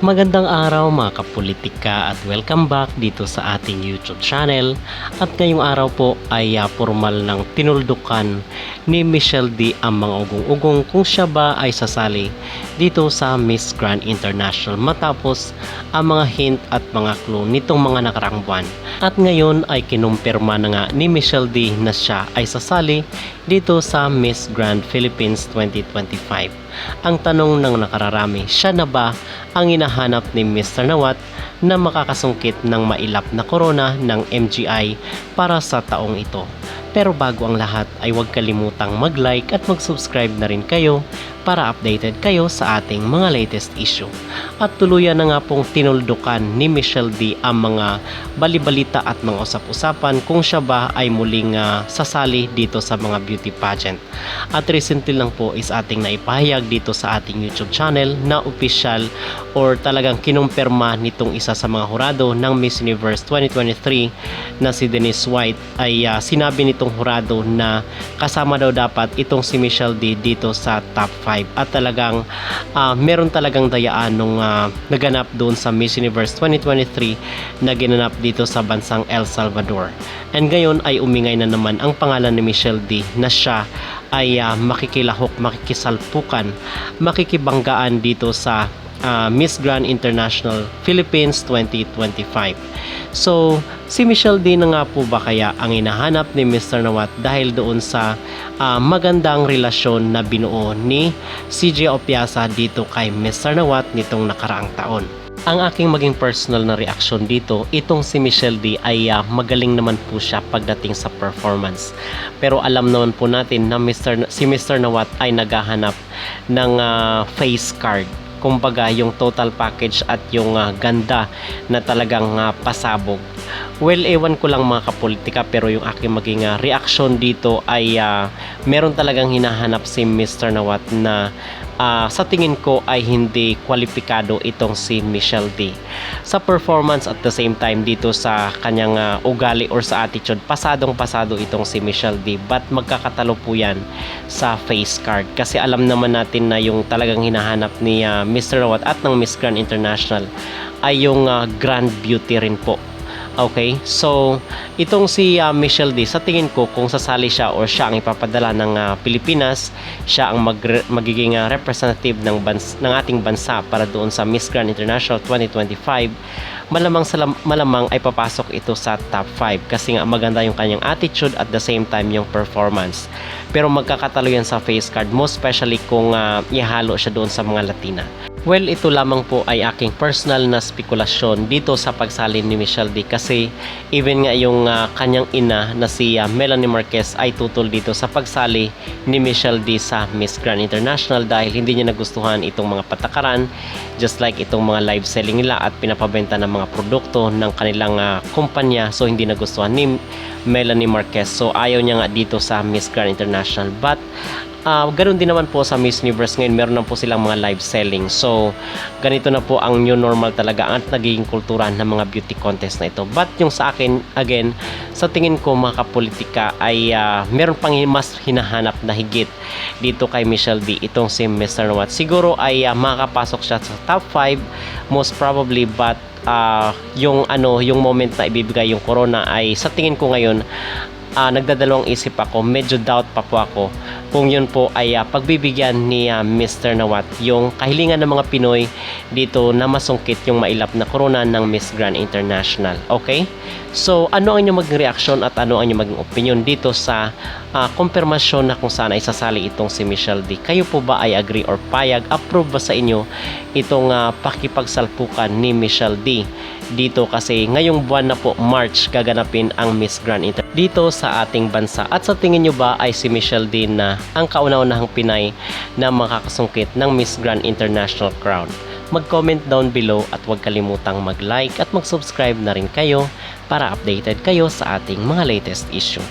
Magandang araw mga kapolitika at welcome back dito sa ating YouTube channel. At ngayong araw po ay formal ng tinuldukan ni Michelle D ang mga ugong-ugong kung siya ba ay sasali dito sa Miss Grand International matapos ang mga hint at mga clue nitong mga nakarang buwan. At ngayon ay kinumpirma na nga ni Michelle D na siya ay sasali dito sa Miss Grand Philippines 2025. Ang tanong ng nakararami, siya na ba ang hinahanap ni Mr. Nawat na makakasungkit ng mailap na corona ng MGI para sa taong ito? Pero bago ang lahat ay huwag kalimutang mag-like at mag-subscribe na rin kayo para updated kayo sa ating mga latest issue. At tuluyan na nga pong tinuldukan ni Michelle D ang mga balibalita at mga usap-usapan kung siya ba ay muling sasali dito sa mga beauty pageant. At recently lang po is ating naipahayag dito sa ating YouTube channel na official or talagang kinumpirma nitong isa sa mga hurado ng Miss Universe 2023 na si Denise White ay sinabi nitong hurado na kasama daw dapat itong si Michelle D dito sa top 5 at talagang meron talagang dayaan nung naganap doon sa Miss Universe 2023 na ginanap dito sa bansang El Salvador. And ngayon ay umingay na naman ang pangalan ni Michelle D na siya ay makikilahok, makikisalpukan, makikibanggaan dito sa Miss Grand International Philippines 2025. So, si Michelle D na nga po ba kaya ang hinahanap ni Mr. Nawat dahil doon sa magandang relasyon na binuo ni CJ Opiasa dito kay Mr. Nawat nitong nakaraang taon? Ang aking maging personal na reaksyon dito, itong si Michelle D ay magaling naman po siya pagdating sa performance. Pero alam naman po natin na si Mr. Nawat ay naghahanap ng face card. Kumbaga yung total package at yung ganda na talagang pasabog. Well, ewan ko lang mga kapolitika pero yung aking maging reaction dito ay meron talagang hinahanap si Mr. Nawat na sa tingin ko ay hindi kwalipikado itong si Michelle D. Sa performance at the same time dito sa kanyang ugali or sa attitude, pasadong pasado itong si Michelle D. But magkakatalo po yan sa face card kasi alam naman natin na yung talagang hinahanap ni Mr. Nawat at ng Miss Grand International ay yung grand beauty rin po. Okay, so itong si Michelle D, sa tingin ko kung sasali siya or siya ang ipapadala ng Pilipinas, siya ang magiging representative ng ating bansa para doon sa Miss Grand International 2025, malamang ay papasok ito sa top 5 kasi nga maganda yung kanyang attitude at the same time yung performance. Pero magkakatalo yan sa face card, most especially kung ihalo siya doon sa mga Latina. Well, ito lamang po ay aking personal na spekulasyon dito sa pagsali ni Michelle D kasi even nga yung kanyang ina na si Melanie Marquez ay tutol dito sa pagsali ni Michelle D sa Miss Grand International dahil hindi niya nagustuhan itong mga patakaran just like itong mga live selling nila at pinapabenta ng mga produkto ng kanilang kumpanya, so hindi nagustuhan ni Melanie Marquez, so ayaw niya nga dito sa Miss Grand International. But ganoon din naman po sa Miss Universe ngayon, meron na po silang mga live selling. So, ganito na po ang new normal talaga at nagiging kultura ng mga beauty contest na ito. But yung sa akin, again, sa tingin ko mga kapolitika ay meron pang mas hinahanap na higit dito kay Michelle D, itong si Mr. Nawat. Siguro ay makakapasok siya sa top 5 most probably, but yung moment na ibibigay yung corona ay sa tingin ko ngayon nagdadalawang isip ako, medyo doubt pa po ako kung yun po ay pagbibigyan ni Mr. Nawat yung kahilingan ng mga Pinoy dito na masungkit yung mailap na corona ng Miss Grand International. Okay? So, ano ang inyong maging reaction at ano ang inyong maging opinion dito sa kumpirmasyon na kung saan ay sasali itong si Michelle D? Kayo po ba ay agree or payag? Approve ba sa inyo itong pakipagsalpukan ni Michelle D dito kasi ngayong buwan na po, March, gaganapin ang Miss Grand International dito sa ating bansa? At sa tingin nyo ba ay si Michelle D na ang kauna-unahang Pinay na makakasungkit ng Miss Grand International crown? Mag-comment down below at huwag kalimutang mag-like at mag-subscribe na rin kayo para updated kayo sa ating mga latest issue.